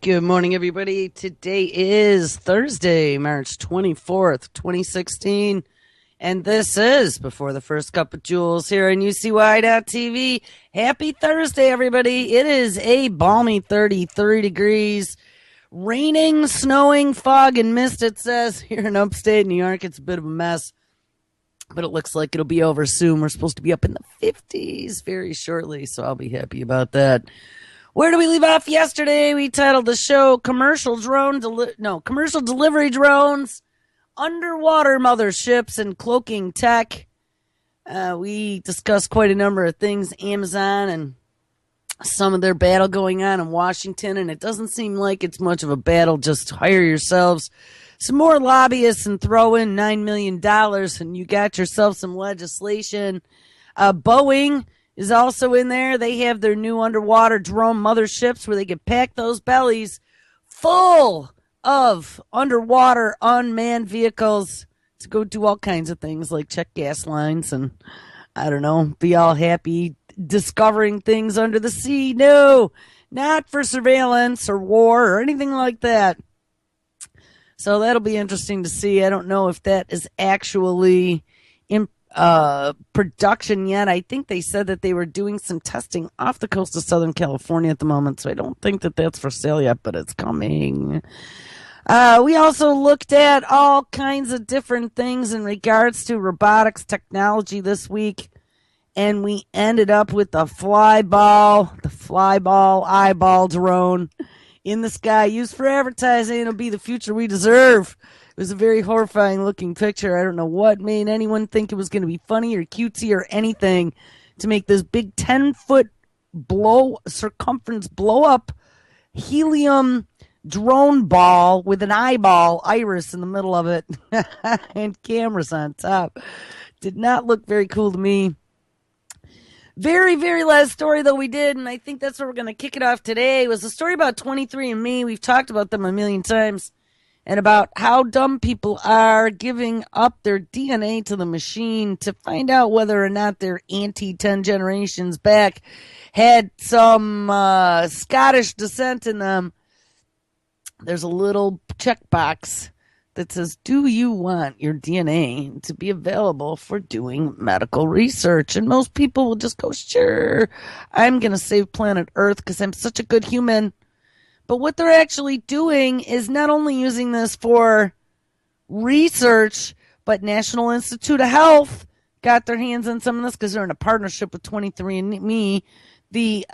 Good morning, everybody. Today is Thursday, March 24th, 2016. And this is Before the First Cup of Jules here on UCY.TV. Happy Thursday, everybody. It is a balmy 33 degrees. Raining, snowing, fog, and mist, it says. Here in upstate New York, it's a bit of a mess. But it looks like it'll be over soon. We're supposed to be up in the 50s very shortly, so I'll be happy about that. Where do we leave off yesterday? We titled the show Commercial Delivery Drones, Underwater Motherships, and Cloaking Tech. We discussed quite a number of things, Amazon and some of their battle going on in Washington, and it doesn't seem like it's much of a battle. Just hire yourselves some more lobbyists and throw in $9 million, and you got yourself some legislation. Boeing is also in there. They have their new underwater drone motherships where they can pack those bellies full of underwater unmanned vehicles to go do all kinds of things like check gas lines and, I don't know, be all happy discovering things under the sea. No, not for surveillance or war or anything like that. So that'll be interesting to see. I don't know if that is actually in production yet. I think they said that they were doing some testing off the coast of Southern California at the moment, so I don't think that that's for sale yet, but it's coming. We also looked at all kinds of different things in regards to robotics technology this week, and we ended up with the flyball eyeball drone in the sky used for advertising. It'll be the future we deserve. It was a very horrifying looking picture. I don't know what made anyone think it was going to be funny or cutesy or anything to make this big 10-foot circumference blow up helium drone ball with an eyeball iris in the middle of it and cameras on top. Did not look very cool to me. Very, very last story, though, we did, and I think that's where we're going to kick it off today, was a story about 23andMe. We've talked about them a million times, and about how dumb people are giving up their DNA to the machine to find out whether or not their auntie 10 generations back had some Scottish descent in them. There's a little checkbox that says, do you want your DNA to be available for doing medical research? And most people will just go, sure, I'm going to save planet Earth because I'm such a good human. But what they're actually doing is not only using this for research, but National Institute of Health got their hands on some of this because they're in a partnership with 23andMe. The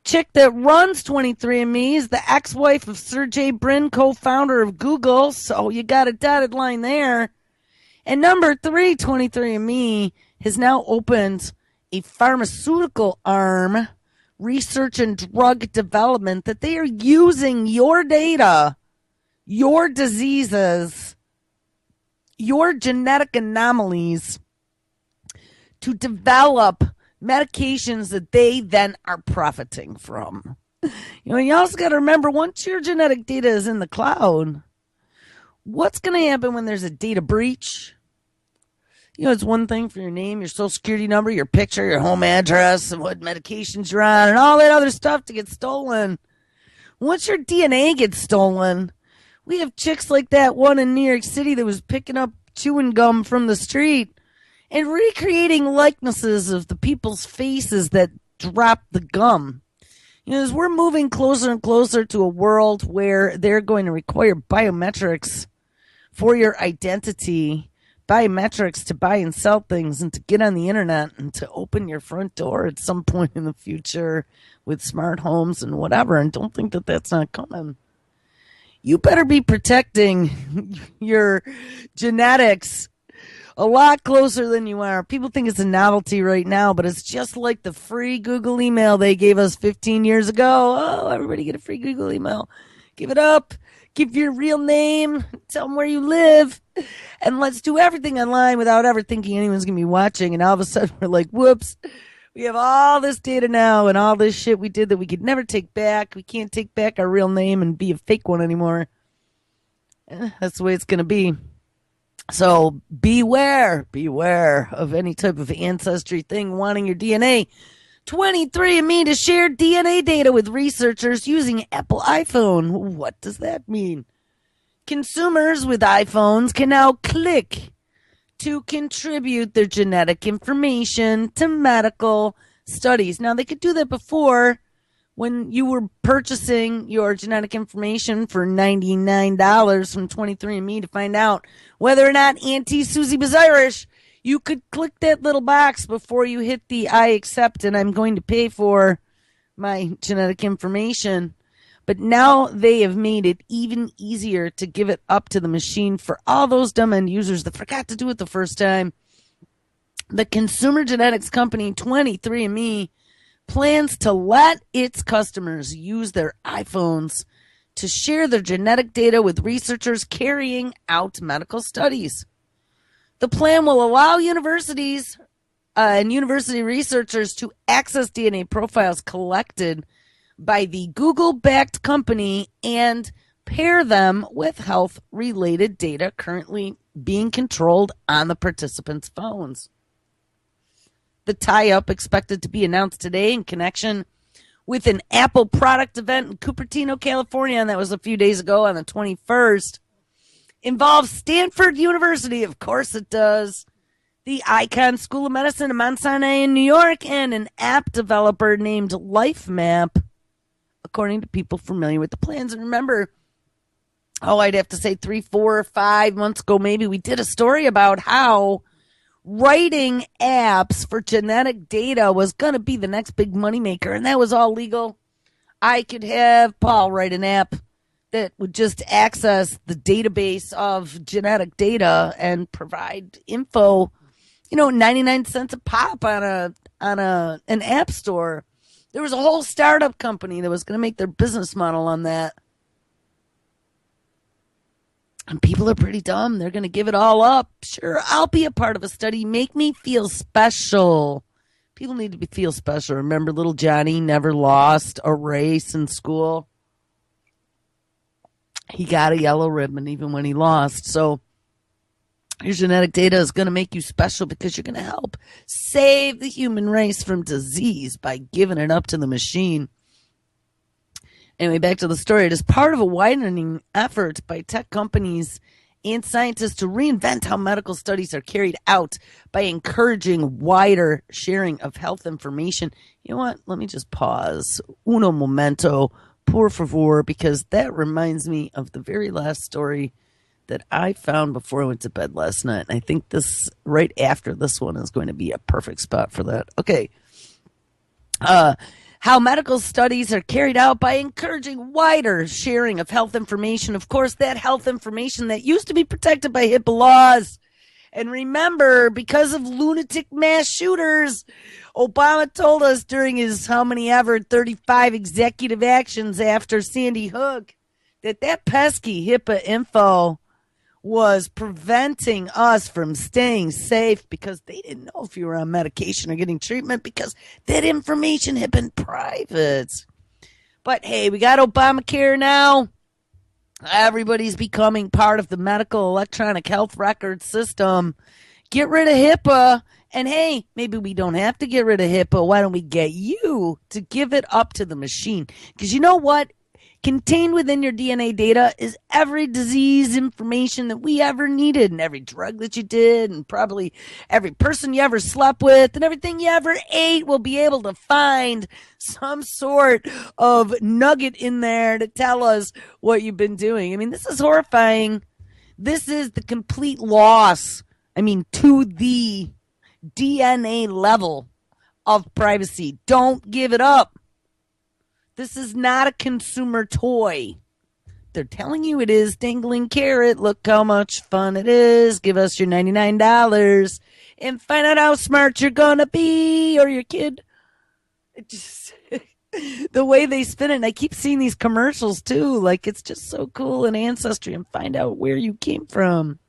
chick that runs 23andMe is the ex-wife of Sergey Brin, co-founder of Google. So you got a dotted line there. And number 3, 23andMe has now opened a pharmaceutical arm, research and drug development, that they are using your data, your diseases, your genetic anomalies to develop medications that they then are profiting from. You also got to remember, once your genetic data is in the cloud, what's going to happen when there's a data breach? It's one thing for your name, your social security number, your picture, your home address, and what medications you're on, and all that other stuff to get stolen. Once your DNA gets stolen, we have chicks like that one in New York City that was picking up chewing gum from the street and recreating likenesses of the people's faces that dropped the gum. As we're moving closer and closer to a world where they're going to require biometrics for your identity, biometrics to buy and sell things and to get on the internet and to open your front door at some point in the future with smart homes and whatever. And don't think that that's not coming. You better be protecting your genetics a lot closer than you are. People think it's a novelty right now, but it's just like the free Google email they gave us 15 years ago. Oh, everybody get a free Google email. Give it up. Give your real name. Tell them where you live. And let's do everything online without ever thinking anyone's going to be watching. And all of a sudden we're like, whoops, we have all this data now and all this shit we did that we could never take back. We can't take back our real name and be a fake one anymore. That's the way it's going to be. So beware of any type of ancestry thing wanting your DNA. 23andMe to share DNA data with researchers using Apple iPhone. What does that mean? Consumers with iPhones can now click to contribute their genetic information to medical studies. Now, they could do that before when you were purchasing your genetic information for $99 from 23andMe to find out whether or not Auntie Susie was Irish. You could click that little box before you hit the I accept and I'm going to pay for my genetic information. But now they have made it even easier to give it up to the machine for all those dumb end users that forgot to do it the first time. The consumer genetics company 23andMe plans to let its customers use their iPhones to share their genetic data with researchers carrying out medical studies. The plan will allow universities and university researchers to access DNA profiles collected by the Google-backed company and pair them with health-related data currently being controlled on the participants' phones. The tie-up expected to be announced today in connection with an Apple product event in Cupertino, California, and that was a few days ago on the 21st. Involves Stanford University, of course it does, the Icahn School of Medicine in Mount Sinai in New York, and an app developer named LifeMap, according to people familiar with the plans. And remember, I'd have to say 3, 4, or 5 months ago, maybe we did a story about how writing apps for genetic data was going to be the next big moneymaker, and that was all legal. I could have Paul write an app that would just access the database of genetic data and provide info, 99 cents a pop on an app store. There was a whole startup company that was going to make their business model on that. And people are pretty dumb. They're going to give it all up. Sure, I'll be a part of a study. Make me feel special. People need to feel special. Remember little Johnny never lost a race in school? He got a yellow ribbon even when he lost. So your genetic data is going to make you special because you're going to help save the human race from disease by giving it up to the machine. Anyway, back to the story. It is part of a widening effort by tech companies and scientists to reinvent how medical studies are carried out by encouraging wider sharing of health information. You know what? Let me just pause. Uno momento, por favor, because that reminds me of the very last story that I found before I went to bed last night. And I think this, right after this one, is going to be a perfect spot for that. Okay. How medical studies are carried out by encouraging wider sharing of health information. Of course, that health information that used to be protected by HIPAA laws. And remember, because of lunatic mass shooters, Obama told us during his 35 executive actions after Sandy Hook that pesky HIPAA info was preventing us from staying safe because they didn't know if you were on medication or getting treatment because that information had been private. But hey, we got Obamacare now. Everybody's becoming part of the medical electronic health record system. Get rid of HIPAA. And hey, maybe we don't have to get rid of HIPAA. Why don't we get you to give it up to the machine? Because you know what? Contained within your DNA data is every disease information that we ever needed, and every drug that you did, and probably every person you ever slept with, and everything you ever ate. Will be able to find some sort of nugget in there to tell us what you've been doing. I mean, this is horrifying. This is the complete loss, to the DNA level of privacy. Don't give it up. This is not a consumer toy. They're telling you it is. Dangling carrot. Look how much fun it is. Give us your $99 and find out how smart you're going to be, or your kid. It just the way they spin it. And I keep seeing these commercials too. Like, it's just so cool in Ancestry, and find out where you came from.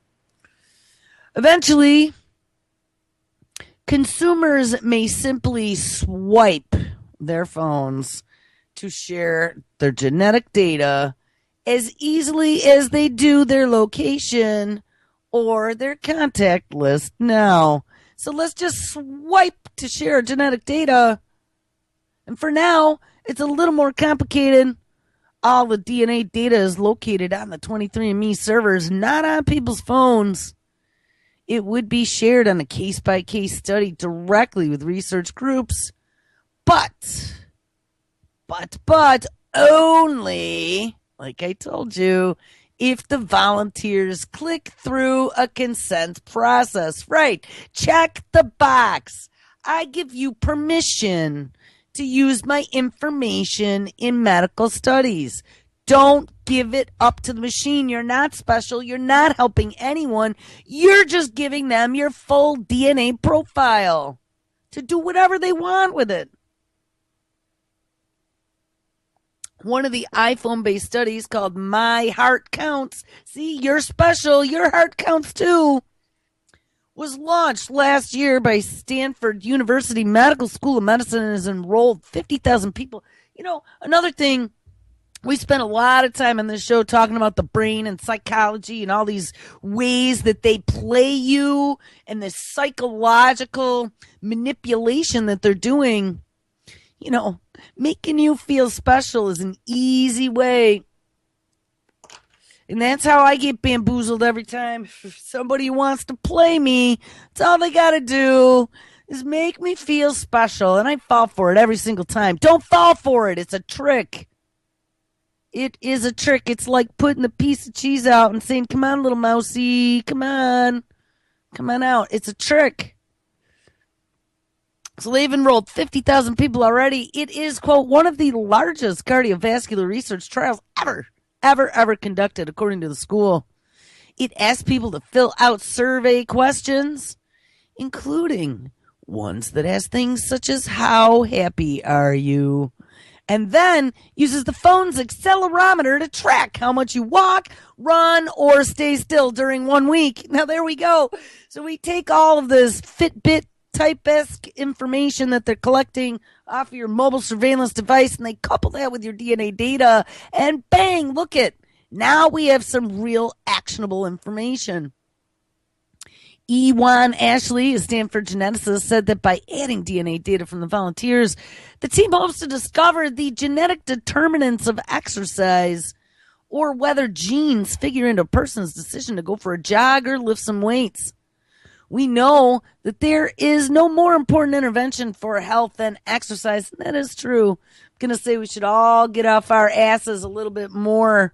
Eventually, consumers may simply swipe their phones to share their genetic data as easily as they do their location or their contact list now. So let's just swipe to share genetic data And for now, it's a little more complicated. All the DNA data is located on the 23andMe servers, not on people's phones. It would be shared on a case-by-case study directly with research groups. But only, like I told you, if the volunteers click through a consent process. Right. Check the box. I give you permission to use my information in medical studies. Don't give it up to the machine. You're not special. You're not helping anyone. You're just giving them your full DNA profile to do whatever they want with it. One of the iPhone-based studies called My Heart Counts, see, you're special, your heart counts too, was launched last year by Stanford University Medical School of Medicine and has enrolled 50,000 people. You know, another thing, we spent a lot of time on this show talking about the brain and psychology and all these ways that they play you and the psychological manipulation that they're doing. You know, making you feel special is an easy way. And that's how I get bamboozled every time. If somebody wants to play me, that's all they got to do is make me feel special. And I fall for it every single time. Don't fall for it. It's a trick. It is a trick. It's like putting a piece of cheese out and saying, come on, little mousey, come on. Come on out. It's a trick. So they've enrolled 50,000 people already. It is, quote, one of the largest cardiovascular research trials ever conducted, according to the school. It asks people to fill out survey questions, including ones that ask things such as, how happy are you? And then uses the phone's accelerometer to track how much you walk, run, or stay still during 1 week. Now, there we go. So we take all of this Fitbit type-esque information that they're collecting off of your mobile surveillance device, and they couple that with your DNA data, and bang, look it. Now we have some real actionable information. Ewan Ashley, a Stanford geneticist, said that by adding DNA data from the volunteers, the team hopes to discover the genetic determinants of exercise or whether genes figure into a person's decision to go for a jog or lift some weights. We know that there is no more important intervention for health than exercise. And that is true. I'm going to say we should all get off our asses a little bit more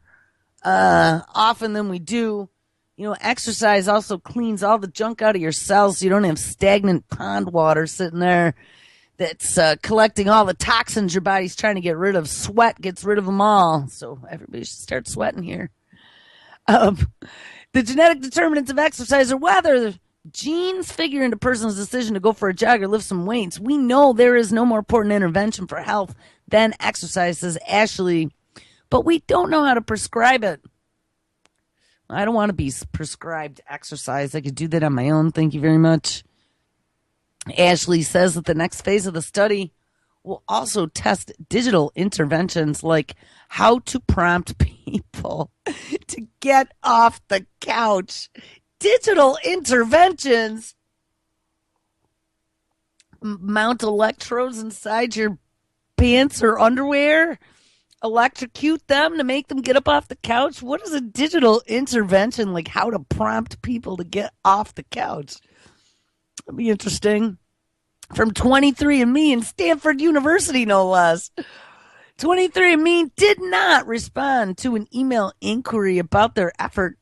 often than we do. You know, exercise also cleans all the junk out of your cells so you don't have stagnant pond water sitting there that's collecting all the toxins your body's trying to get rid of. Sweat gets rid of them all. So everybody should start sweating here. The genetic determinants of exercise are whether genes figure into a person's decision to go for a jog or lift some weights. We know there is no more important intervention for health than exercise, says Ashley, but we don't know how to prescribe it. I don't want to be prescribed exercise. I could do that on my own. Thank you very much. Ashley says that the next phase of the study will also test digital interventions like how to prompt people to get off the couch. Digital interventions. Mount electrodes inside your pants or underwear. Electrocute them to make them get up off the couch. What is a digital intervention like? How to prompt people to get off the couch? That'd be interesting. From 23andMe and Stanford University, no less. 23andMe did not respond to an email inquiry about their effort.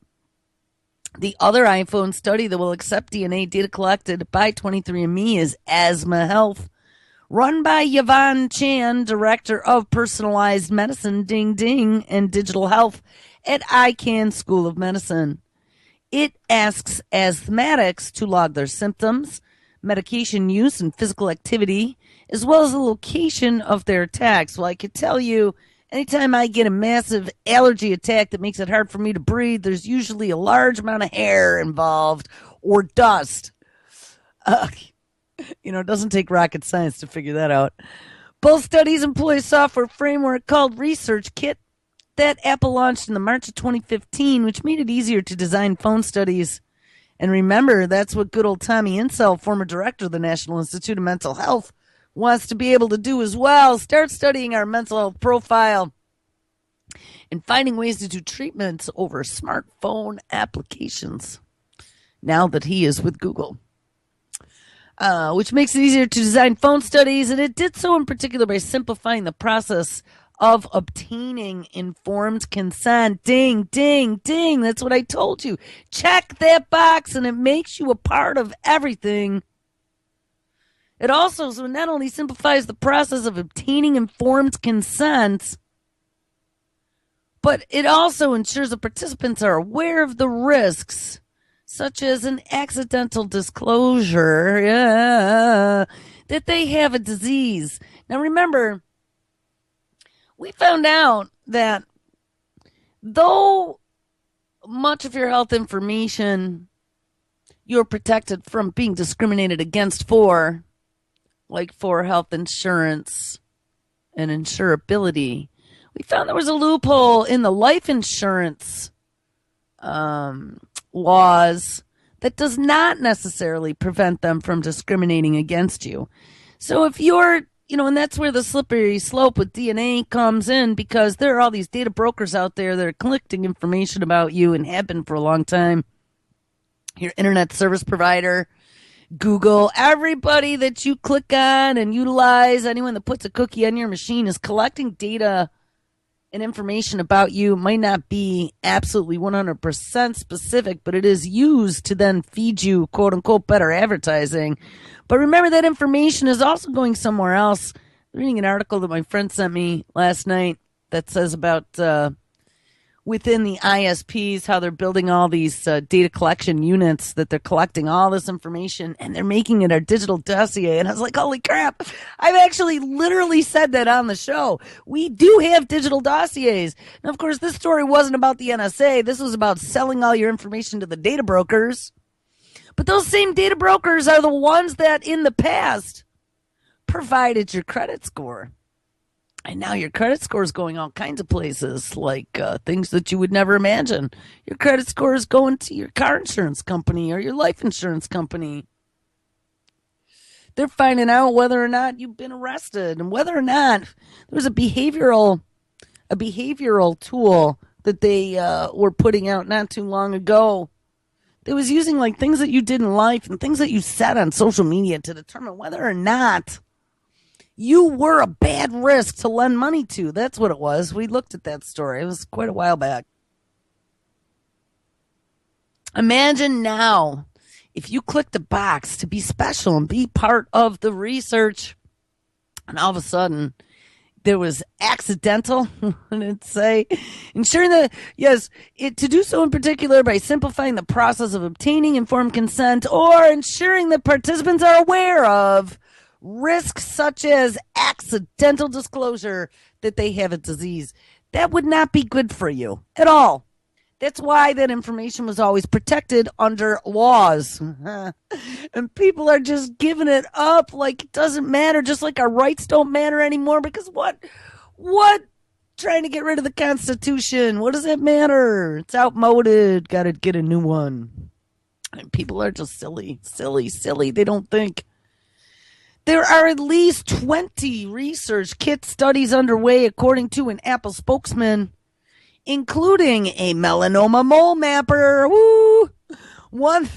The other iPhone study that will accept DNA data collected by 23andMe is Asthma Health, run by Yvonne Chan, Director of Personalized Medicine, Ding Ding, and Digital Health at ICANN School of Medicine. It asks asthmatics to log their symptoms, medication use, and physical activity, as well as the location of their attacks. Well, I could tell you, anytime I get a massive allergy attack that makes it hard for me to breathe, there's usually a large amount of hair involved or dust. It doesn't take rocket science to figure that out. Both studies employ a software framework called ResearchKit that Apple launched in the March of 2015, which made it easier to design phone studies. And remember, that's what good old Tommy Insel, former director of the National Institute of Mental Health, wants to be able to do as well. Start studying our mental health profile and finding ways to do treatments over smartphone applications now that he is with Google. Which makes it easier to design phone studies, and it did so in particular by simplifying the process of obtaining informed consent. Ding, ding, ding. That's what I told you. Check that box, and it makes you a part of everything. It also so not only simplifies the process of obtaining informed consent, but it also ensures the participants are aware of the risks, such as an accidental disclosure, that they have a disease. Now remember, we found out that though much of your health information you're protected from being discriminated against for, like for health insurance and insurability, we found there was a loophole in the life insurance laws that does not necessarily prevent them from discriminating against you. So if you're, and that's where the slippery slope with DNA comes in, because there are all these data brokers out there that are collecting information about you and have been for a long time. Your internet service provider, Google, everybody that you click on and utilize, anyone that puts a cookie on your machine is collecting data and information about you. Might not be absolutely 100% specific, but it is used to then feed you, quote unquote, better advertising. But remember, that information is also going somewhere else. I'm reading an article that my friend sent me last night that says about within the ISPs, how they're building all these data collection units, that they're collecting all this information and they're making it a digital dossier. And I was like, holy crap, I've actually literally said that on the show. We do have digital dossiers. Now, of course, this story wasn't about the NSA. This was about selling all your information to the data brokers. But those same data brokers are the ones that in the past provided your credit score. And now your credit score is going all kinds of places, like things that you would never imagine. Your credit score is going to your car insurance company or your life insurance company. They're finding out whether or not you've been arrested and whether or not there's a behavioral tool that they were putting out not too long ago. They was using like things that you did in life and things that you said on social media to determine whether or not you were a bad risk to lend money to. That's what it was. We looked at that story. It was quite a while back. Imagine now if you clicked a box to be special and be part of the research, and all of a sudden there was accidental, what did it say? Ensuring that, yes, to do so in particular by simplifying the process of obtaining informed consent or ensuring that participants are aware of risks such as accidental disclosure that they have a disease. That would not be good for you at all. That's why that information was always protected under laws. And people are just giving it up like it doesn't matter, just like our rights don't matter anymore. Because what? Trying to get rid of the Constitution. What does it matter? It's outmoded. Got to get a new one. And people are just silly. They don't think. There are at least 20 research kit studies underway, according to an Apple spokesman, including a melanoma mole mapper, one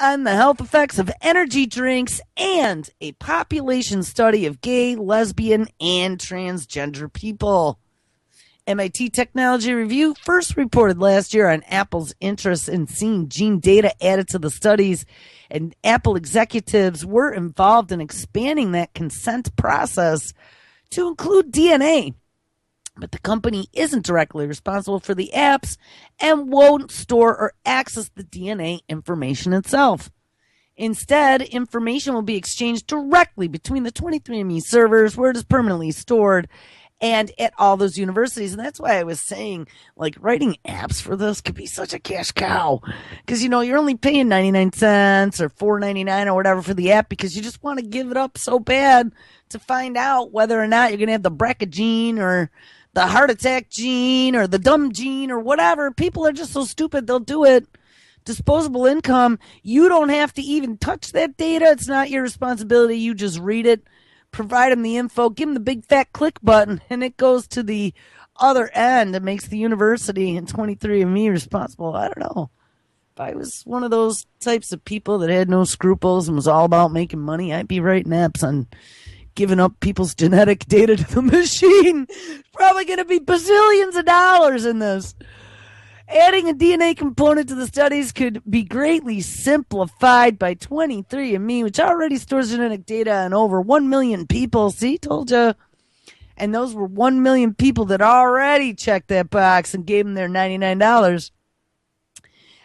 on the health effects of energy drinks, and a population study of gay, lesbian, and transgender people. MIT Technology Review first reported last year on Apple's interest in seeing gene data added to the studies, and Apple executives were involved in expanding that consent process to include DNA. But the company isn't directly responsible for the apps and won't store or access the DNA information itself. Instead, information will be exchanged directly between the 23andMe servers where it is permanently stored and at all those universities. And that's why I was saying, like, writing apps for this could be such a cash cow. Because, you're only paying 99 cents or $4.99 or whatever for the app because you just want to give it up so bad to find out whether or not you're going to have the BRCA gene or the heart attack gene or the dumb gene or whatever. People are just so stupid, they'll do it disposable income. You don't have to even touch that data. It's not your responsibility. You just read it, provide them the info, give them the big fat click button, and it goes to the other end. It makes the university and 23andMe responsible. I don't know. If I was one of those types of people that had no scruples and was all about making money, I'd be writing apps on giving up people's genetic data to the machine. Probably going to be bazillions of dollars in this. Adding a DNA component to the studies could be greatly simplified by 23andMe, which already stores genetic data on over 1 million people. See, told you. And those were 1 million people that already checked that box and gave them their $99.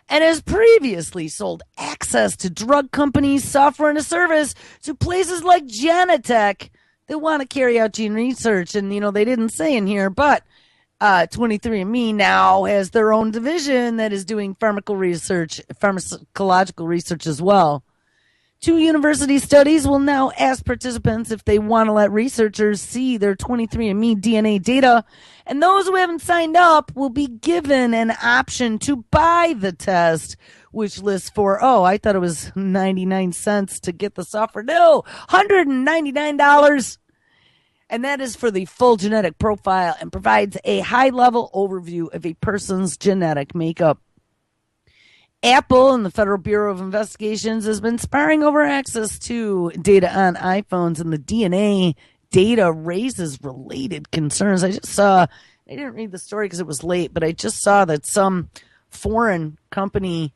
And has previously sold access to drug companies, software, and a service to places like Genentech that want to carry out gene research. And, they didn't say in here, but 23andMe now has their own division that is doing pharmacological research as well. 2 university studies will now ask participants if they want to let researchers see their 23andMe DNA data, and those who haven't signed up will be given an option to buy the test, which lists for, I thought it was 99 cents to get the software. No, $199. And that is for the full genetic profile and provides a high-level overview of a person's genetic makeup. Apple and the Federal Bureau of Investigations has been sparring over access to data on iPhones, and the DNA data raises related concerns. I didn't read the story because it was late, but I just saw that some foreign company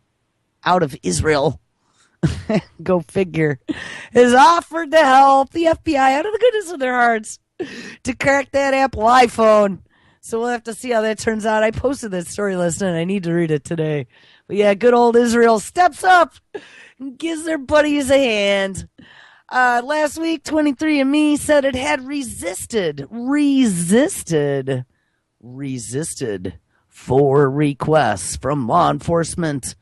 out of Israel, go figure, has offered to help the FBI out of the goodness of their hearts to crack that Apple iPhone. So we'll have to see how that turns out. I posted that story last night. I need to read it today. But yeah, good old Israel steps up and gives their buddies a hand. Last week, 23andMe said it had resisted 4 requests from law enforcement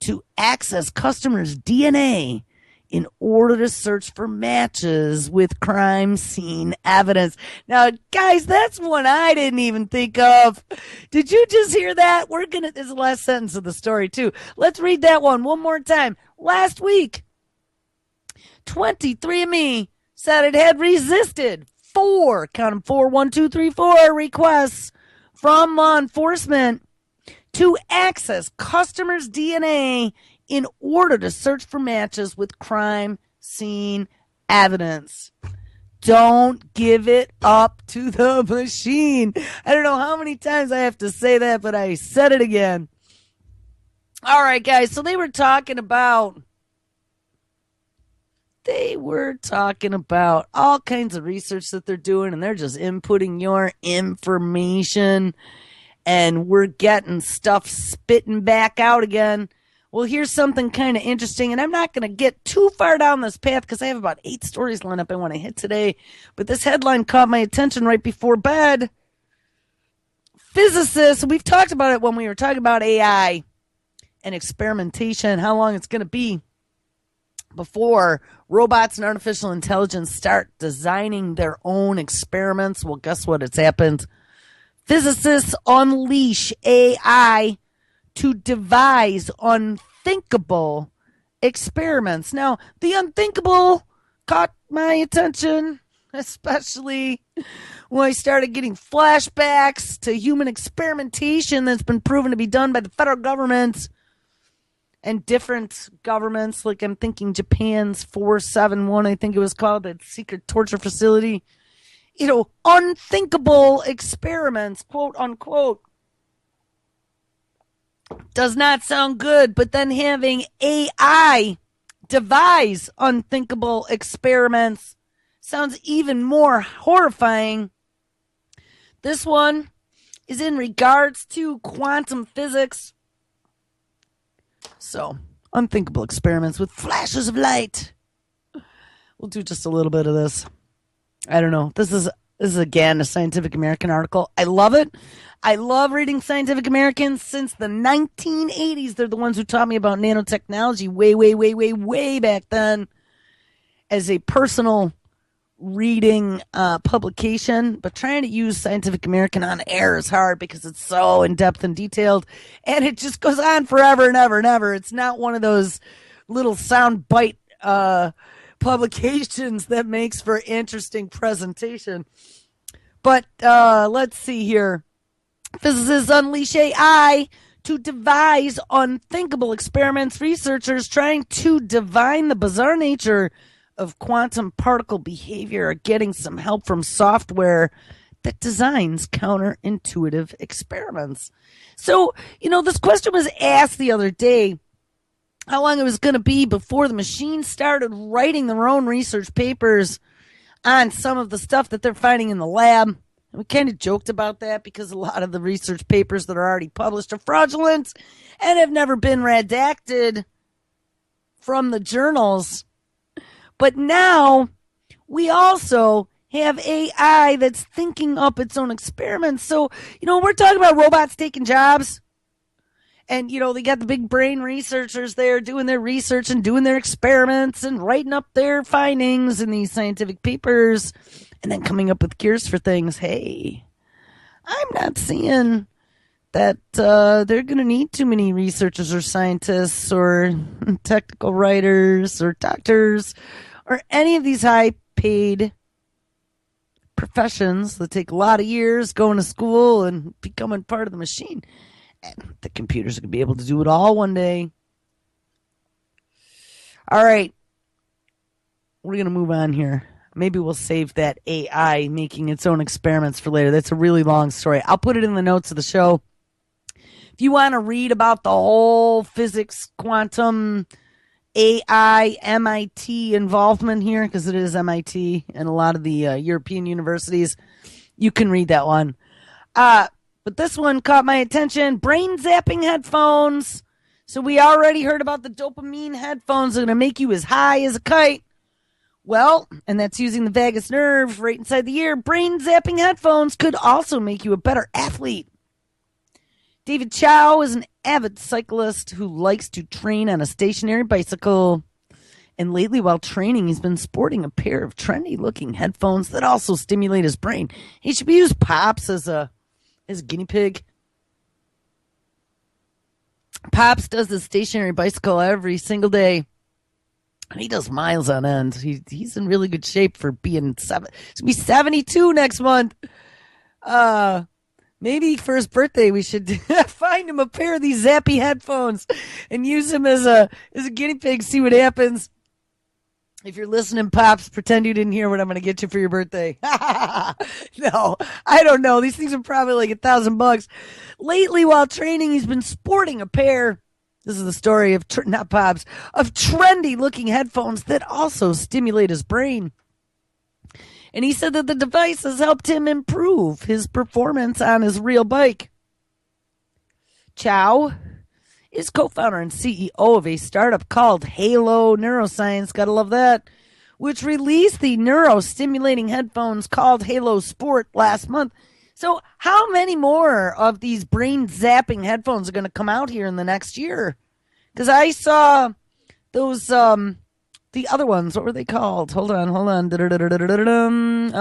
to access customers' DNA in order to search for matches with crime scene evidence. Now, guys, that's one I didn't even think of. Did you just hear that? This is the last sentence of the story, too. Let's read that one more time. Last week, 23andMe said it had resisted 4, count them 4, 1, 2, 3, 4 requests from law enforcement to access customers' DNA in order to search for matches with crime scene evidence. Don't give it up to the machine. I don't know how many times I have to say that, but I said it again. All right, guys, so they were talking about all kinds of research that they're doing, and they're just inputting your information, and we're getting stuff spitting back out again. Well, here's something kind of interesting, and I'm not going to get too far down this path because I have about 8 stories lined up I want to hit today. But this headline caught my attention right before bed. Physicists, we've talked about it when we were talking about AI and experimentation, how long it's going to be before robots and artificial intelligence start designing their own experiments. Well, guess what? It's happened. Physicists unleash AI to devise unthinkable experiments. Now, the unthinkable caught my attention, especially when I started getting flashbacks to human experimentation that's been proven to be done by the federal government and different governments. Like I'm thinking Japan's 471, I think it was called, that secret torture facility. Unthinkable experiments, quote unquote. Does not sound good, but then having AI devise unthinkable experiments sounds even more horrifying. This one is in regards to quantum physics. So, unthinkable experiments with flashes of light. We'll do just a little bit of this. I don't know. This is again a Scientific American article. I love it. I love reading Scientific American since the 1980s. They're the ones who taught me about nanotechnology way back then as a personal reading publication, but trying to use Scientific American on air is hard because it's so in depth and detailed, and it just goes on forever and ever and ever. It's not one of those little sound bite publications that makes for interesting presentation. But let's see here. Physicists unleash AI to devise unthinkable experiments. Researchers trying to divine the bizarre nature of quantum particle behavior are getting some help from software that designs counterintuitive experiments. So, this question was asked the other day, how long it was going to be before the machine started writing their own research papers on some of the stuff that they're finding in the lab. And we kind of joked about that because a lot of the research papers that are already published are fraudulent and have never been redacted from the journals. But now we also have AI that's thinking up its own experiments. So, we're talking about robots taking jobs. And, they got the big brain researchers there doing their research and doing their experiments and writing up their findings in these scientific papers and then coming up with cures for things. Hey, I'm not seeing that they're going to need too many researchers or scientists or technical writers or doctors or any of these high-paid professions that take a lot of years going to school and becoming part of the machine. And the computers are going to be able to do it all one day. All right. We're going to move on here. Maybe we'll save that AI making its own experiments for later. That's a really long story. I'll put it in the notes of the show. If you want to read about the whole physics, quantum, AI, MIT involvement here, because it is MIT and a lot of the European universities, you can read that one. But this one caught my attention. Brain-Zapping headphones. So we already heard about the dopamine headphones that are going to make you as high as a kite. Well, and that's using the vagus nerve right inside the ear. Brain-Zapping headphones could also make you a better athlete. David Chow is an avid cyclist who likes to train on a stationary bicycle. And lately, while training, he's been sporting a pair of trendy-looking headphones that also stimulate his brain. He should use Pops as a guinea pig. Pops does the stationary bicycle every single day. He does miles on end. He's in really good shape for being he's gonna be 72 next month. Maybe for his birthday we should find him a pair of these zappy headphones and use him as a guinea pig. See what happens. If you're listening, Pops, pretend you didn't hear what I'm going to get you for your birthday. No, I don't know. These things are probably like $1,000. Lately, while training, he's been sporting a pair. This is the story of, not Pops, of trendy-looking headphones that also stimulate his brain. And he said that the device has helped him improve his performance on his real bike. Chow is co-founder and CEO of a startup called Halo Neuroscience, gotta love that, which released the neurostimulating headphones called Halo Sport last month. So how many more of these brain-zapping headphones are going to come out here in the next year? Because I saw those, the other ones, what were they called? Hold on. Oh,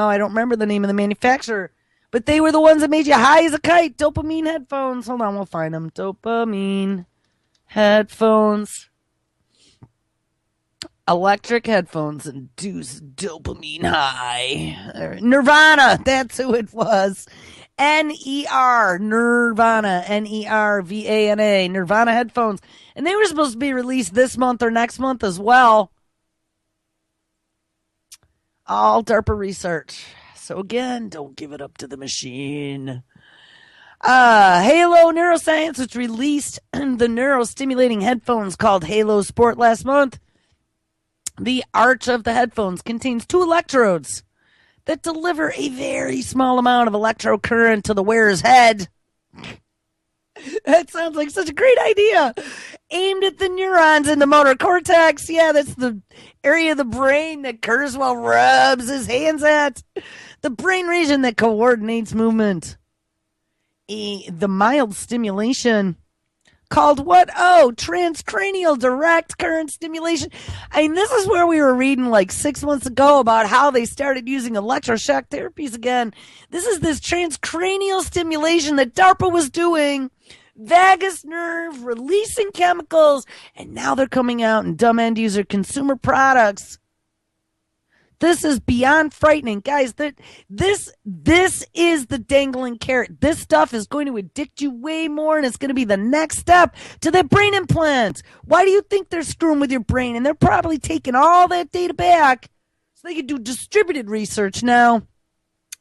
I don't remember the name of the manufacturer. But they were the ones that made you high as a kite. Dopamine headphones. Hold on, we'll find them. Dopamine headphones. Electric headphones induce dopamine high. Nirvana, that's who it was. N-E-R, Nirvana, N-E-R-V-A-N-A, Nirvana headphones. And they were supposed to be released this month or next month as well. All DARPA research. So again, don't give it up to the machine. Halo Neuroscience, which released the neurostimulating headphones called Halo Sport last month. The arch of the headphones contains 2 electrodes that deliver a very small amount of electrocurrent to the wearer's head. That sounds like such a great idea. Aimed at the neurons in the motor cortex. Yeah, that's the area of the brain that Kurzweil rubs his hands at. The brain region that coordinates movement. The mild stimulation called what? Oh, transcranial direct current stimulation. I mean, this is where we were reading like 6 months ago about how they started using electroshock therapies again. This is this transcranial stimulation that DARPA was doing, vagus nerve releasing chemicals, and now they're coming out in dumb end user consumer products. This is beyond frightening. Guys, this is the dangling carrot. This stuff is going to addict you way more, and it's going to be the next step to that brain implant. Why do you think they're screwing with your brain? And they're probably taking all that data back so they can do distributed research now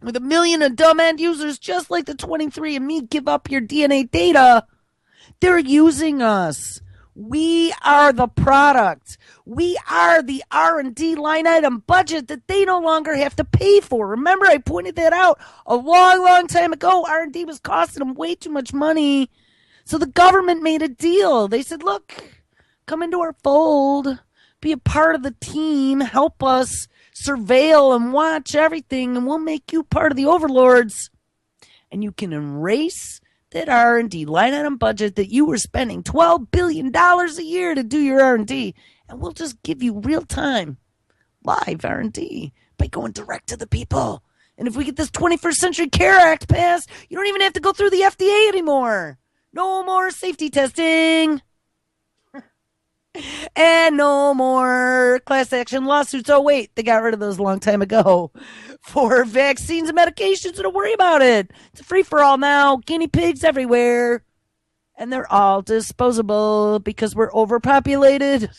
with 1 million of dumb end users just like the 23andMe give up your DNA data. They're using us. We are the product. We are the R&D line item budget that they no longer have to pay for. Remember, I pointed that out a long, long time ago. R&D was costing them way too much money. So the government made a deal. They said, look, come into our fold, be a part of the team, help us surveil and watch everything, and we'll make you part of the overlords. And you can erase that R&D line item budget that you were spending $12 billion a year to do your R&D, and we'll just give you real-time live R&D by going direct to the people. And if we get this 21st Century Care Act passed, you don't even have to go through the FDA anymore. No more safety testing. And no more class action lawsuits. Oh, wait, they got rid of those a long time ago for vaccines and medications. So don't worry about it. It's a free-for-all now. Guinea pigs everywhere. And they're all disposable because we're overpopulated.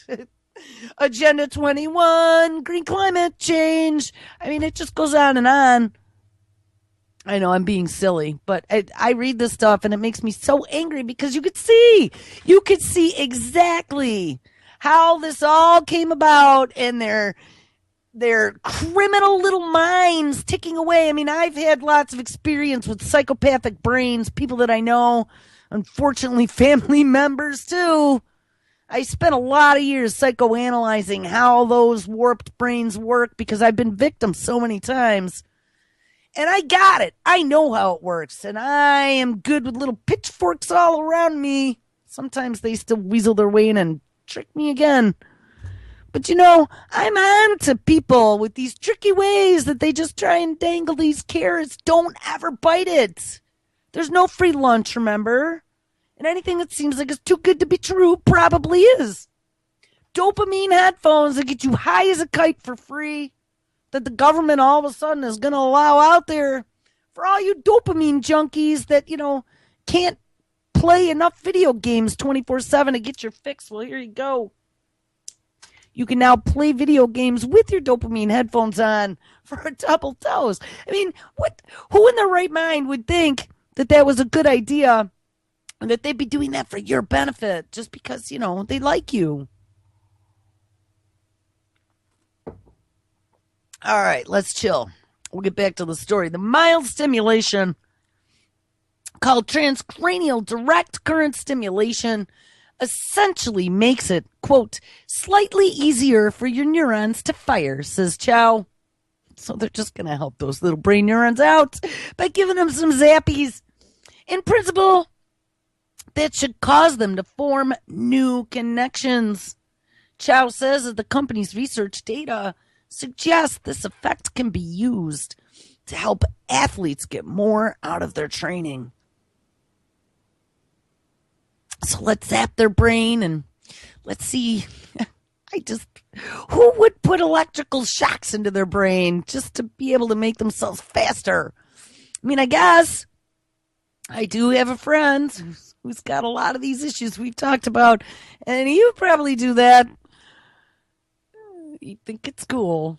Agenda 21, green climate change. I mean, it just goes on and on. I know I'm being silly, but I read this stuff and it makes me so angry because you could see exactly how this all came about and their criminal little minds ticking away. I mean, I've had lots of experience with psychopathic brains, people that I know, unfortunately family members too. I spent a lot of years psychoanalyzing how those warped brains work because I've been victim so many times. And I got it. I know how it works. And I am good with little pitchforks all around me. Sometimes they still weasel their way in and trick me again. But you know, I'm on to people with these tricky ways that they just try and dangle these carrots. Don't ever bite it. There's no free lunch, remember? And anything that seems like it's too good to be true probably is. Dopamine headphones that get you high as a kite for free, that the government all of a sudden is going to allow out there for all you dopamine junkies that, you know, can't play enough video games 24/7 to get your fix. Well, here you go. You can now play video games with your dopamine headphones on for a double dose. I mean, who in their right mind would think that that was a good idea and that they'd be doing that for your benefit just because, you know, they like you? All right, let's chill. We'll get back to the story. The mild stimulation called transcranial direct current stimulation essentially makes it, quote, slightly easier for your neurons to fire, says Chow. So they're just going to help those little brain neurons out by giving them some zappies. In principle, that should cause them to form new connections. Chow says that the company's research data suggests this effect can be used to help athletes get more out of their training. So let's zap their brain and let's see. Who would put electrical shocks into their brain just to be able to make themselves faster? I mean, I guess I do have a friend who's got a lot of these issues we've talked about, and he would probably do that. You think it's cool.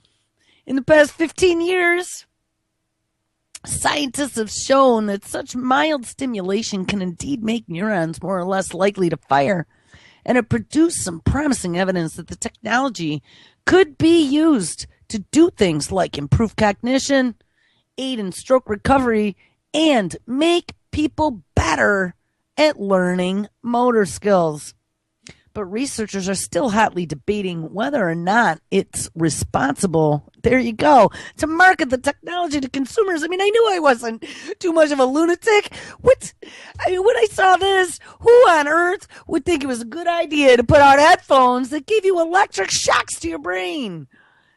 In the past 15 years, scientists have shown that such mild stimulation can indeed make neurons more or less likely to fire, and it produced some promising evidence that the technology could be used to do things like improve cognition, aid in stroke recovery, and make people better at learning motor skills. But researchers are still hotly debating whether or not it's responsible, there you go, to market the technology to consumers. I mean, I knew I wasn't too much of a lunatic. When I saw this? Who on earth would think it was a good idea to put out headphones that give you electric shocks to your brain?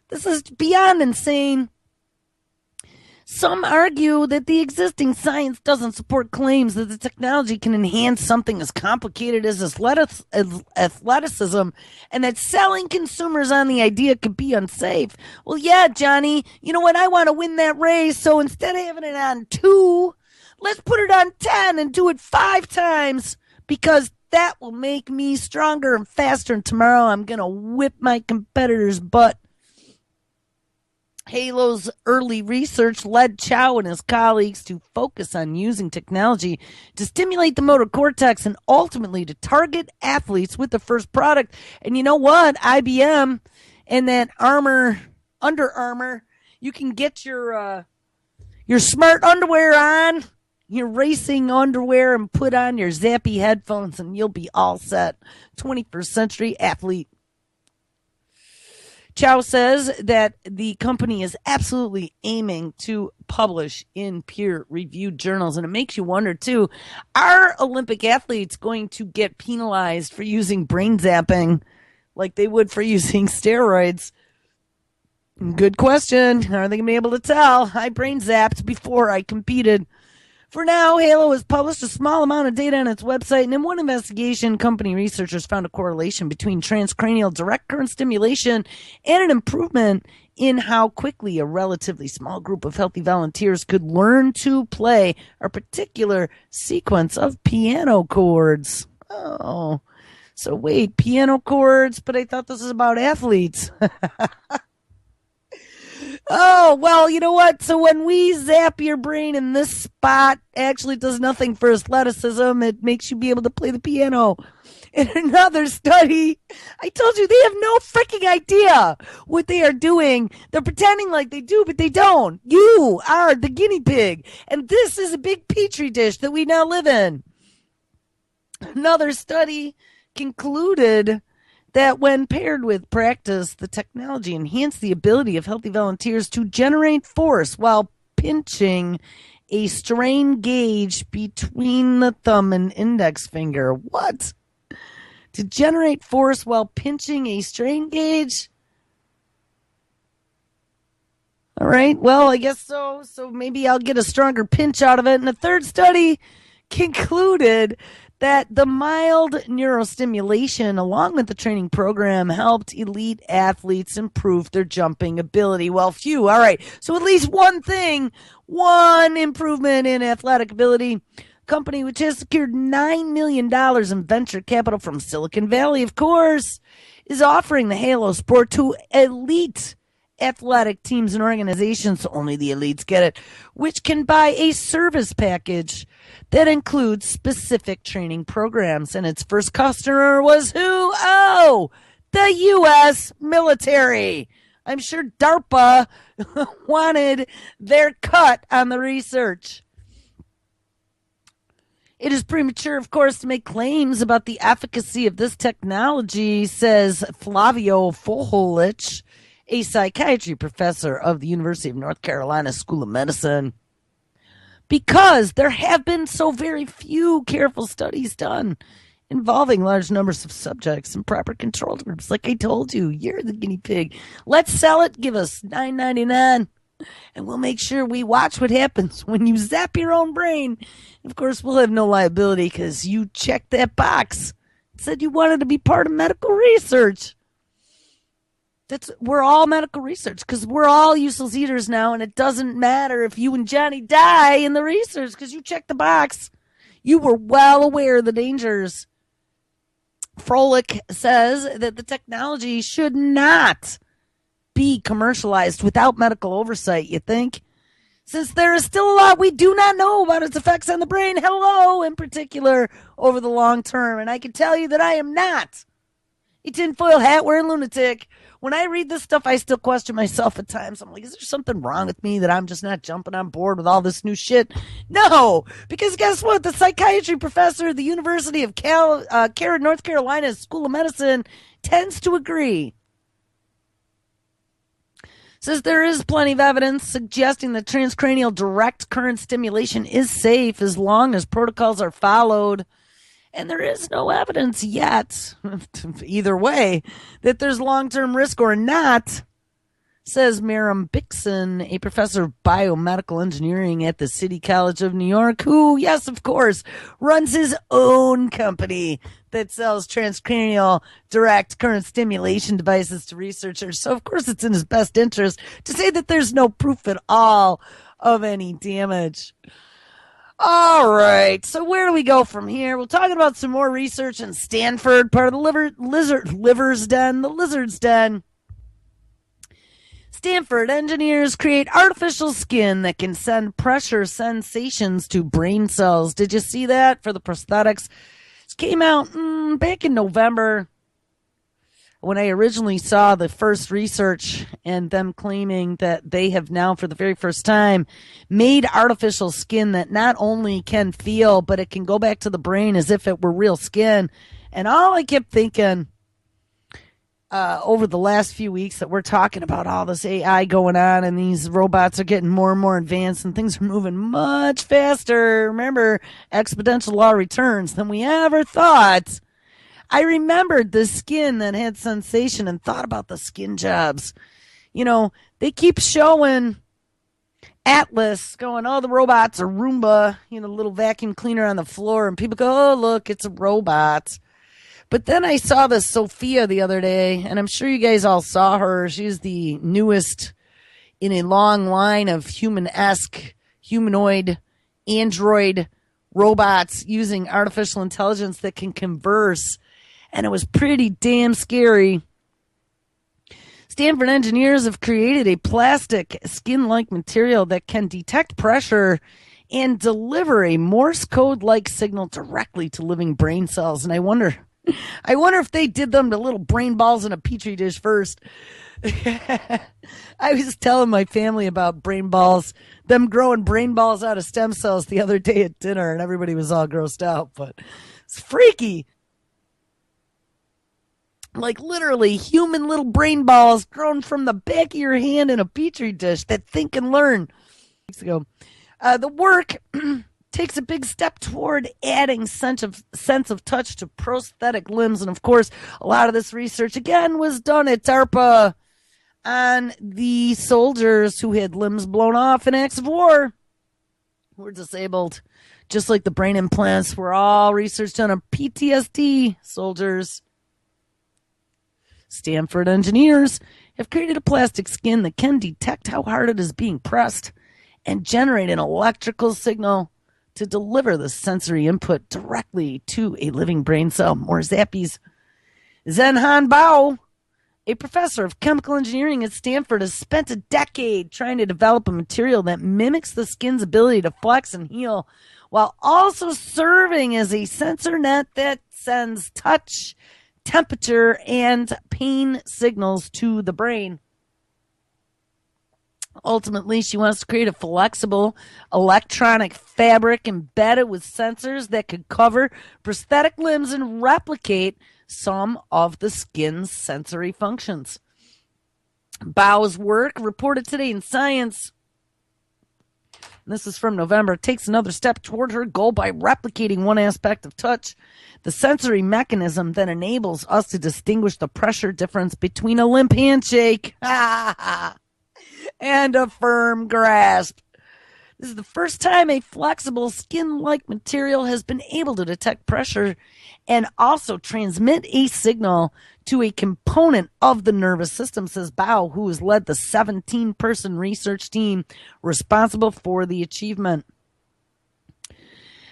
This is beyond insane. Some argue that the existing science doesn't support claims that the technology can enhance something as complicated as athleticism, and that selling consumers on the idea could be unsafe. Well, yeah, Johnny, you know what? I want to win that race, so instead of having it on 2, let's put it on 10 and do it 5 times, because that will make me stronger and faster, and tomorrow I'm going to whip my competitor's butt. Halo's early research led Chow and his colleagues to focus on using technology to stimulate the motor cortex and ultimately to target athletes with the first product. And you know what? IBM and that Under Armour, you can get your smart underwear on, your racing underwear, and put on your zappy headphones, and you'll be all set. 21st century athlete. Chow says that the company is absolutely aiming to publish in peer-reviewed journals. And it makes you wonder, too, are Olympic athletes going to get penalized for using brain-zapping like they would for using steroids? Good question. Are they going to be able to tell? I brain-zapped before I competed. For now, Halo has published a small amount of data on its website, and in one investigation, company researchers found a correlation between transcranial direct current stimulation and an improvement in how quickly a relatively small group of healthy volunteers could learn to play a particular sequence of piano chords. Oh, so wait, piano chords, but I thought this was about athletes. Oh, well, you know what? So when we zap your brain in this spot, actually does nothing for athleticism. It makes you be able to play the piano. In another study, I told you they have no freaking idea what they are doing. They're pretending like they do, but they don't. You are the guinea pig. And this is a big petri dish that we now live in. Another study concluded that when paired with practice, the technology enhanced the ability of healthy volunteers to generate force while pinching a strain gauge between the thumb and index finger. What? To generate force while pinching a strain gauge? All right, well, I guess so. So maybe I'll get a stronger pinch out of it. And the third study concluded that the mild neurostimulation along with the training program helped elite athletes improve their jumping ability. Well, phew. All right. So at least one improvement in athletic ability. Company which has secured $9 million in venture capital from Silicon Valley, of course, is offering the Halo sport to elite athletic teams and organizations. Only the elites get it, which can buy a service package that includes specific training programs. And its first customer was who? Oh, the U.S. military. I'm sure DARPA wanted their cut on the research. It is premature, of course, to make claims about the efficacy of this technology, says Flavio Foholich, a psychiatry professor of the University of North Carolina School of Medicine, because there have been so very few careful studies done involving large numbers of subjects and proper control groups. Like I told you, you're the guinea pig. Let's sell it. Give us $9.99, and we'll make sure we watch what happens when you zap your own brain. Of course, we'll have no liability because you checked that box. It said you wanted to be part of medical research. We're all medical research because we're all useless eaters now, and it doesn't matter if you and Johnny die in the research because you checked the box. You were well aware of the dangers. Froelich says that the technology should not be commercialized without medical oversight, you think? Since there is still a lot we do not know about its effects on the brain, in particular, over the long term. And I can tell you that I am not a tinfoil hat wearing lunatic. When I read this stuff, I still question myself at times. I'm like, is there something wrong with me that I'm just not jumping on board with all this new shit? No, because guess what? The psychiatry professor at the University of North Carolina School of Medicine tends to agree. Says there is plenty of evidence suggesting that transcranial direct current stimulation is safe as long as protocols are followed. And there is no evidence yet, either way, that there's long-term risk or not, says Merrim Bixson, a professor of biomedical engineering at the City College of New York, who, yes, of course, runs his own company that sells transcranial direct current stimulation devices to researchers. So, of course, it's in his best interest to say that there's no proof at all of any damage. All right, so where do we go from here? We're talking about some more research in Stanford, part of the lizard's den. Stanford engineers create artificial skin that can send pressure sensations to brain cells. Did you see that for the prosthetics? This came out back in November when I originally saw the first research and them claiming that they have now, for the very first time, made artificial skin that not only can feel, but it can go back to the brain as if it were real skin. And all I kept thinking over the last few weeks that we're talking about all this AI going on and these robots are getting more and more advanced and things are moving much faster. Remember, exponential law returns than we ever thought. I remembered the skin that had sensation and thought about the skin jobs. You know, they keep showing Atlas going, oh, the robot's a Roomba, you know, little vacuum cleaner on the floor. And people go, oh, look, it's a robot. But then I saw this Sophia the other day, and I'm sure you guys all saw her. She's the newest in a long line of human-esque, humanoid, android robots using artificial intelligence that can converse. And it was pretty damn scary. Stanford engineers have created a plastic skin-like material that can detect pressure and deliver a Morse code-like signal directly to living brain cells. And I wonder if they did them to little brain balls in a petri dish first. I was telling my family about brain balls, them growing brain balls out of stem cells the other day at dinner, and everybody was all grossed out, but it's freaky. Like literally human little brain balls grown from the back of your hand in a petri dish that think and learn. Weeks ago, the work takes a big step toward adding sense of touch to prosthetic limbs. And of course, a lot of this research, again, was done at DARPA on the soldiers who had limbs blown off in acts of war, who were disabled. Just like the brain implants were all research done on PTSD soldiers. Stanford engineers have created a plastic skin that can detect how hard it is being pressed and generate an electrical signal to deliver the sensory input directly to a living brain cell. More zappies. Zhenhan Bao, a professor of chemical engineering at Stanford, has spent a decade trying to develop a material that mimics the skin's ability to flex and heal, while also serving as a sensor net that sends touch, temperature, and pain signals to the brain. Ultimately, she wants to create a flexible electronic fabric embedded with sensors that could cover prosthetic limbs and replicate some of the skin's sensory functions. Bao's work, reported today in Science, this is from November, takes another step toward her goal by replicating one aspect of touch, the sensory mechanism that enables us to distinguish the pressure difference between a limp handshake and a firm grasp. This is the first time a flexible skin-like material has been able to detect pressure and also transmit a signal to a component of the nervous system, says Bao, who has led the 17-person research team responsible for the achievement.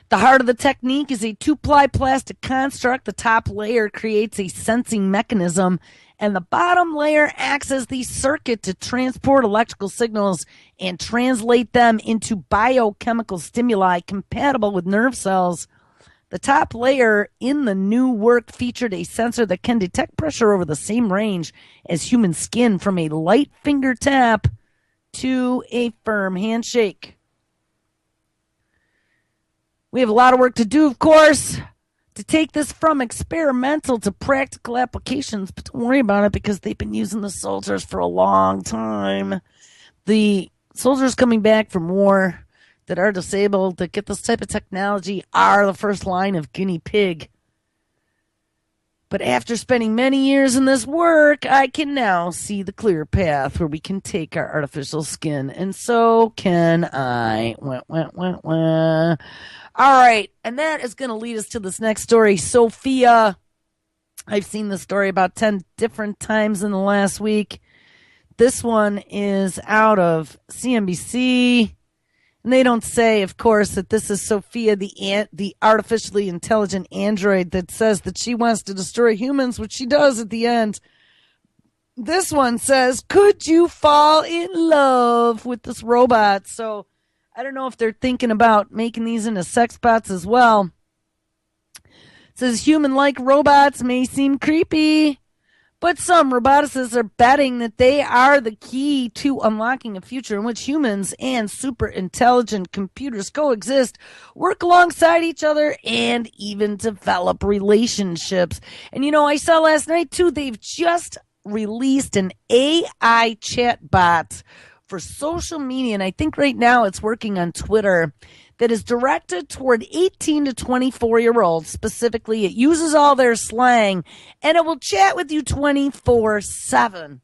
The heart of the technique is a two-ply plastic construct. The top layer creates a sensing mechanism, and the bottom layer acts as the circuit to transport electrical signals and translate them into biochemical stimuli compatible with nerve cells. The top layer in the new work featured a sensor that can detect pressure over the same range as human skin, from a light finger tap to a firm handshake. We have a lot of work to do, of course, to take this from experimental to practical applications, but don't worry about it because they've been using the soldiers for a long time. The soldiers coming back from war, that are disabled that get this type of technology are the first line of guinea pig. But after spending many years in this work, I can now see the clear path where we can take our artificial skin, and so can I. Wah, wah, wah, wah. All right, and that is going to lead us to this next story. Sophia. I've seen this story about 10 different times in the last week. This one is out of CNBC. And they don't say, of course, that this is Sophia, the artificially intelligent android that says that she wants to destroy humans, which she does at the end. This one says, could you fall in love with this robot? So I don't know if they're thinking about making these into sex bots as well. It says, human-like robots may seem creepy, but some roboticists are betting that they are the key to unlocking a future in which humans and super intelligent computers coexist, work alongside each other, and even develop relationships. And I saw last night too, they've just released an AI chat bot for social media, and I think right now it's working on Twitter, that is directed toward 18 to 24-year-olds. Specifically, it uses all their slang, and it will chat with you 24/7.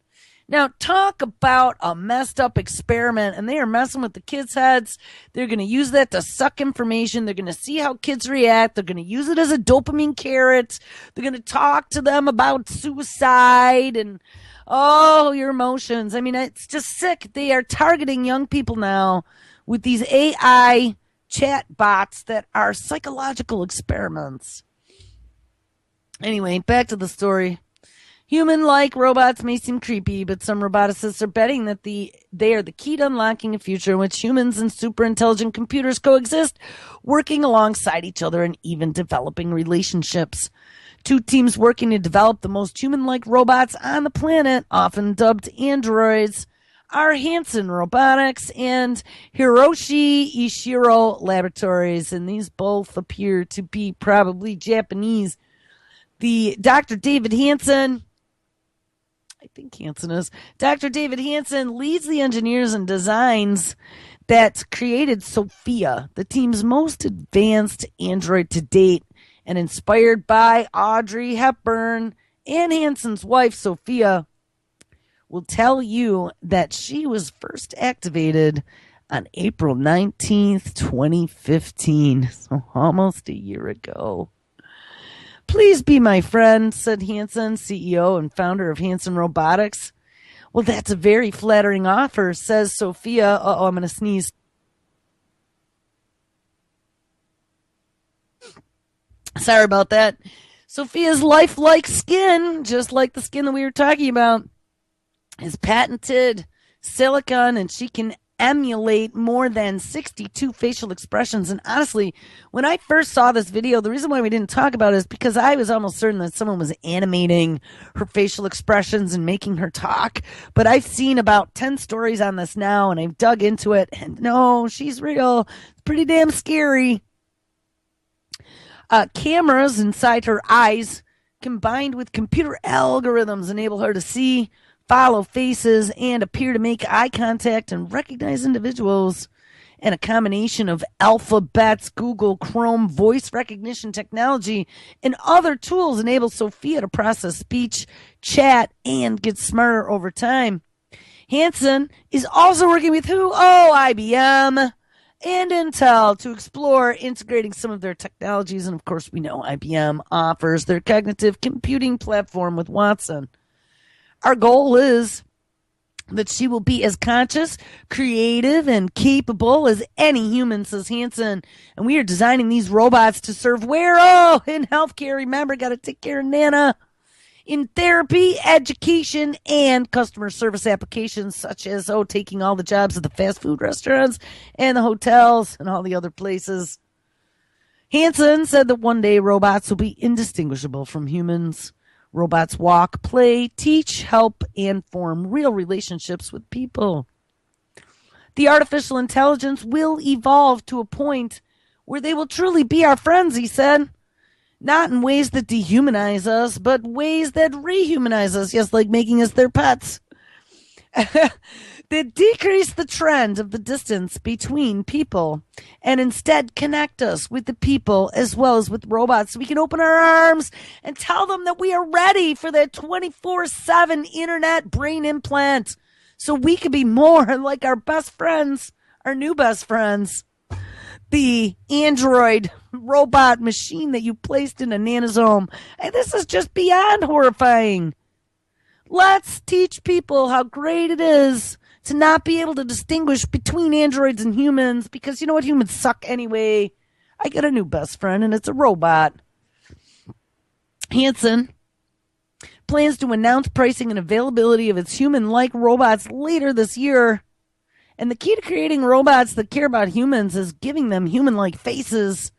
Now, talk about a messed up experiment, and they are messing with the kids' heads. They're going to use that to suck information. They're going to see how kids react. They're going to use it as a dopamine carrot. They're going to talk to them about suicide and, your emotions. I mean, it's just sick. They are targeting young people now with these AI chat bots that are psychological experiments. Anyway, back to the story. Human-like robots may seem creepy, but some roboticists are betting that they are the key to unlocking a future in which humans and super intelligent computers coexist, working alongside each other and even developing relationships. Two teams working to develop the most human-like robots on the planet, often dubbed androids, are Hanson Robotics and Hiroshi Ishiro Laboratories, and these both appear to be probably Japanese. The Dr. David Hanson, I think Hanson is, Dr. David Hanson leads the engineers and designs that created Sophia, the team's most advanced android to date, and inspired by Audrey Hepburn and Hanson's wife, Sophia, will tell you that she was first activated on April 19th, 2015, so almost a year ago. Please be my friend, said Hanson, CEO and founder of Hanson Robotics. Well, that's a very flattering offer, says Sophia. I'm going to sneeze. Sorry about that. Sophia's lifelike skin, just like the skin that we were talking about, is patented silicone, and she can emulate more than 62 facial expressions. And honestly, when I first saw this video, the reason why we didn't talk about it is because I was almost certain that someone was animating her facial expressions and making her talk. But I've seen about 10 stories on this now, and I've dug into it, and no, she's real. It's pretty damn scary. Cameras inside her eyes, combined with computer algorithms, enable her to see, follow faces, and appear to make eye contact and recognize individuals. And a combination of Alphabet's Google Chrome voice recognition technology and other tools enables Sophia to process speech, chat, and get smarter over time. Hanson is also working with who? IBM and Intel to explore integrating some of their technologies. And of course, we know IBM offers their cognitive computing platform with Watson. Our goal is that she will be as conscious, creative, and capable as any human, says Hanson. And we are designing these robots to serve where? In healthcare. Remember, got to take care of Nana. In therapy, education, and customer service applications, such as, taking all the jobs at the fast food restaurants and the hotels and all the other places. Hanson said that one day robots will be indistinguishable from humans. Robots walk, play, teach, help, and form real relationships with people. The artificial intelligence will evolve to a point where they will truly be our friends, he said. Not in ways that dehumanize us, but ways that rehumanize us. Yes, like making us their pets. that decrease the trend of the distance between people and instead connect us with the people as well as with robots so we can open our arms and tell them that we are ready for that 24/7 internet brain implant so we can be more like our best friends, our new best friends. The android robot machine that you placed in a nanosome. And this is just beyond horrifying. Let's teach people how great it is to not be able to distinguish between androids and humans, because you know what? Humans suck anyway. I got a new best friend, and it's a robot. Hanson plans to announce pricing and availability of its human-like robots later this year. And the key to creating robots that care about humans is giving them human-like faces.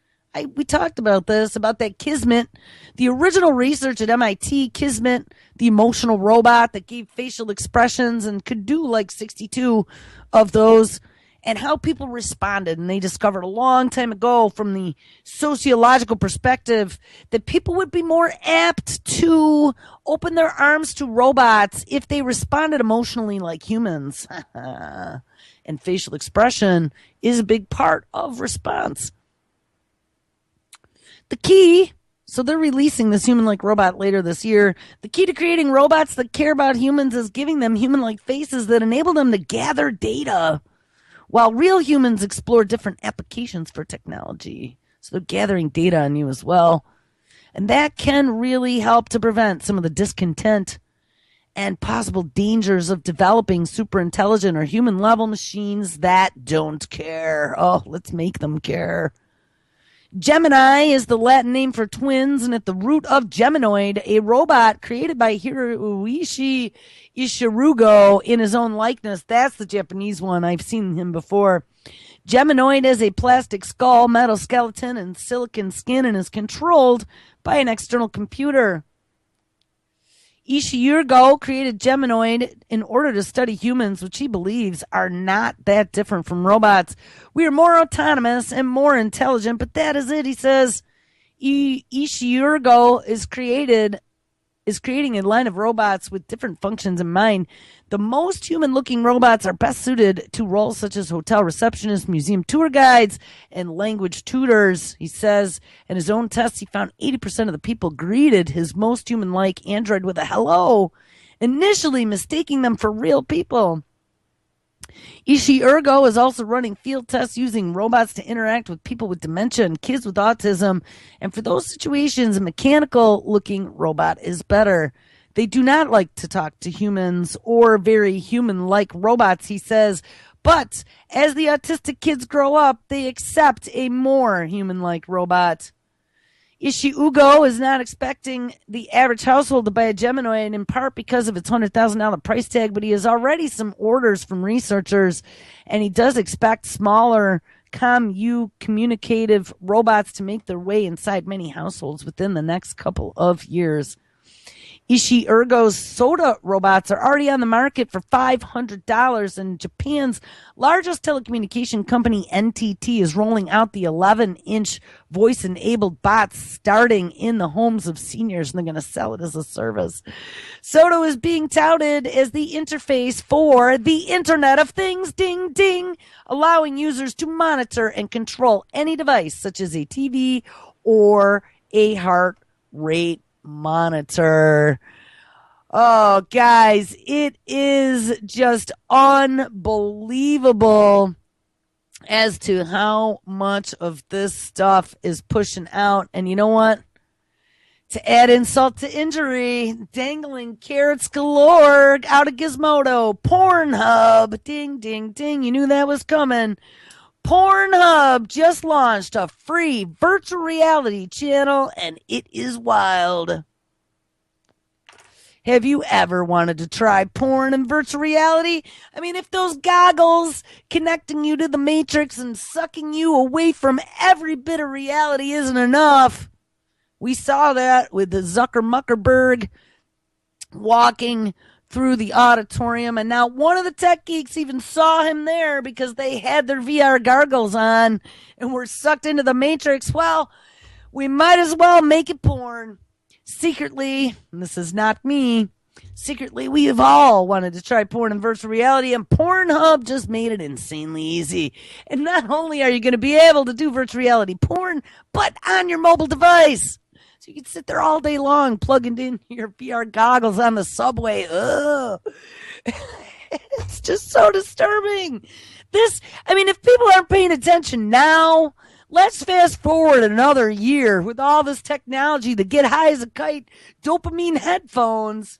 We talked about this, about that Kismet, the original research at MIT, Kismet, the emotional robot that gave facial expressions and could do like 62 of those, and how people responded. And they discovered a long time ago from the sociological perspective that people would be more apt to open their arms to robots if they responded emotionally like humans. And facial expression is a big part of response. The key, so they're releasing this human-like robot later this year. The key to creating robots that care about humans is giving them human-like faces that enable them to gather data, while real humans explore different applications for technology. So they're gathering data on you as well. And that can really help to prevent some of the discontent and possible dangers of developing super intelligent or human level machines that don't care. Oh, let's make them care. Gemini is the Latin name for twins, and at the root of Geminoid, a robot created by Hiroishi Ishirugo in his own likeness. That's the Japanese one. I've seen him before. Geminoid is a plastic skull, metal skeleton, and silicon skin, and is controlled by an external computer. Ishirugo created Geminoid in order to study humans, which he believes are not that different from robots. We are more autonomous and more intelligent, but that is it, he says. Ishirugo is creating a line of robots with different functions in mind. The most human-looking robots are best suited to roles such as hotel receptionists, museum tour guides, and language tutors, he says. In his own tests, he found 80% of the people greeted his most human-like android with a hello, initially mistaking them for real people. Ishirugo is also running field tests using robots to interact with people with dementia and kids with autism. And for those situations, a mechanical-looking robot is better. They do not like to talk to humans or very human-like robots, he says. But as the autistic kids grow up, they accept a more human-like robot. Ishirugo is not expecting the average household to buy a Geminoid, in part because of its $100,000 price tag, but he has already some orders from researchers, and he does expect smaller communicative robots to make their way inside many households within the next couple of years. Ishirugo's soda robots are already on the market for $500, and Japan's largest telecommunication company, NTT, is rolling out the 11-inch voice-enabled bots starting in the homes of seniors, and they're going to sell it as a service. Soda is being touted as the interface for the Internet of Things, ding, ding, allowing users to monitor and control any device, such as a TV or a heart rate monitor. Oh, guys, it is just unbelievable as to how much of this stuff is pushing out. And you know what? To add insult to injury, dangling carrots galore out of Gizmodo. Pornhub, ding, ding, ding. You knew that was coming. Pornhub just launched a free virtual reality channel, and it is wild. Have you ever wanted to try porn in virtual reality? I mean, if those goggles connecting you to the Matrix and sucking you away from every bit of reality isn't enough. We saw that with the Zuckermuckerberg walking through the auditorium, and now one of the tech geeks even saw him there because they had their VR goggles on and were sucked into the Matrix. Well, we might as well make it porn. Secretly, and this is not me, Secretly, we have all wanted to try porn in virtual reality, and Pornhub just made it insanely easy. And not only are you going to be able to do virtual reality porn, but on your mobile device. So you can sit there all day long plugging in your VR goggles on the subway. Ugh. It's just so disturbing. If people aren't paying attention now, let's fast forward another year with all this technology, the get high as a kite dopamine headphones,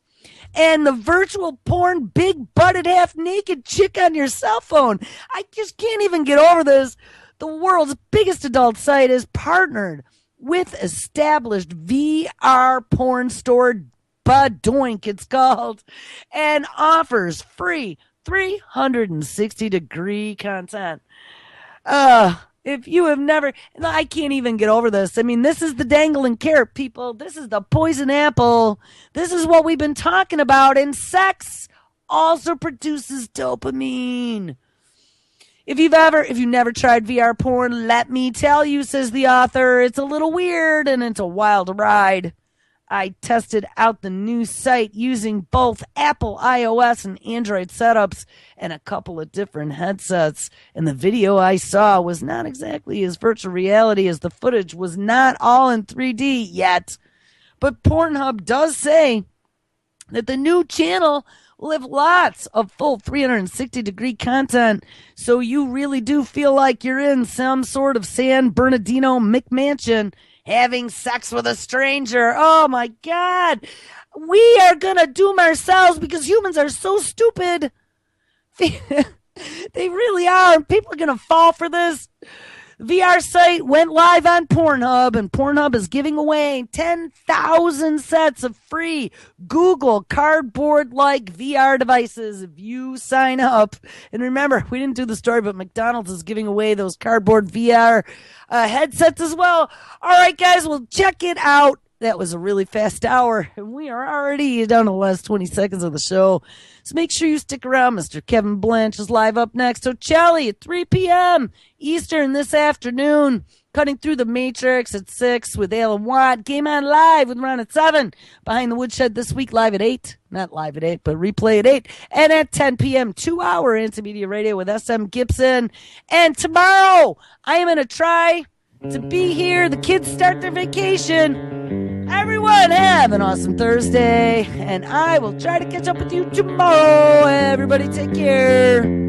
and the virtual porn big butted half naked chick on your cell phone. I just can't even get over this. The world's biggest adult site is partnered with established VR porn store Badoink, it's called, and offers free 360-degree content. If you have never, I can't even get over this. This is the dangling carrot, people. This is the poison apple. This is what we've been talking about. And sex also produces dopamine. If you've never tried VR porn, let me tell you, says the author, it's a little weird and it's a wild ride. I tested out the new site using both Apple iOS and Android setups and a couple of different headsets. And the video I saw was not exactly as virtual reality, as the footage was not all in 3D yet. But Pornhub does say that the new channel will have lots of full 360-degree content, so you really do feel like you're in some sort of San Bernardino McMansion having sex with a stranger. Oh my God. We are going to doom ourselves because humans are so stupid. They really are. And people are going to fall for this. The VR site went live on Pornhub, and Pornhub is giving away 10,000 sets of free Google Cardboard-like VR devices if you sign up. And remember, we didn't do the story, but McDonald's is giving away those cardboard VR headsets as well. All right, guys, well, check it out. That was a really fast hour, and we are already down to the last 20 seconds of the show. So make sure you stick around. Mr. Kevin Blanche is live up next. So Charlie at 3 p.m. Eastern this afternoon. Cutting Through the Matrix at 6 with Alan Watt. Game On Live with Ron at 7. Behind the Woodshed this week, live at 8. Not live at 8, but replay at 8. And at 10 p.m., 2-hour Antimedia Radio with SM Gibson. And tomorrow, I am going to try to be here. The kids start their vacation. Everyone have an awesome Thursday, and I will try to catch up with you tomorrow. Everybody take care.